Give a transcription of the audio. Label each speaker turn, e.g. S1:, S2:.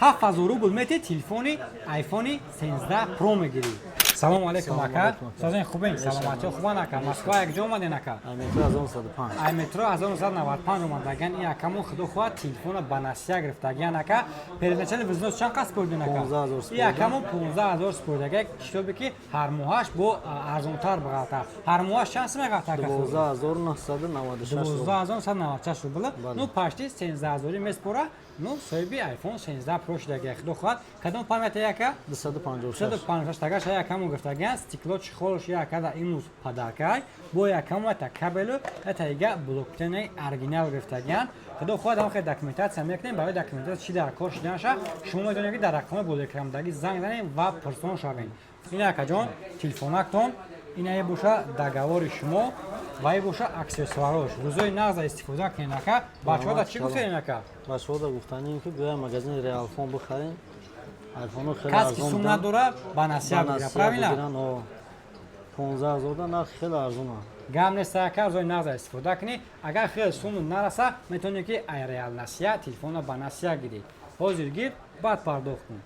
S1: 7000 рубл мети телефони айфони 13 про мегирӣ. Салому алейкум ака. Созин хубин, саломати хубан ака. Москва як ҷо омадин ака?
S2: Метро 1995.
S1: Ай метро 1995 омадаган. И акамон худо хоҳад телефона ба насия гирифтаган ака. Передначали визнос чанд қас бурдин ака?
S2: 15000 спорт.
S1: И акамон 15000 спорт. Китобе ки ҳар моҳаш бо арзонтар бағалта. ҳар моҳаш чанд сум меғалта ака?
S2: 12996.
S1: 12996 рубл. Ну пашти 13000 меспора. Ну соҳиби iPhone 13 Pro шудаги худо хоҳад. Кадом памяти ака?
S2: 256.
S1: 256 тагаш акамон гирифтаган. Стекло чихолш якада имрӯз падаркай. Бо якамон ата кабелу ата ига блоктени оригинал гирифтаган. Худо хоҳад ҳам документация мекунем. Барои документация чи дар кор шуданаша шумо метавонед дар рақами боликрамдаги занг занед ва пурсон шавед. Ин акаҷон телефонактон ина боша договори шумо ва ин боша аксессуарош. Рӯзои нағза истифода кунед ака. Бачаҳода чӣ гуфтед ака?
S2: Бачаҳода гуфтанем ки гоя магазини Realphone бихарем. iPhone хеле
S1: Кас ки
S2: арзон
S1: сум
S2: буданд.
S1: надора ба насия бигира, правильно?
S2: 15000 да нарх хеле арзон аст.
S1: гам нест ака, рӯзои нағза истифода кунед. Агар хеле сум нараса метавонед ки ай реал насия телефона ба насия гиред. Ҳозир гир, баъд пардохт кун.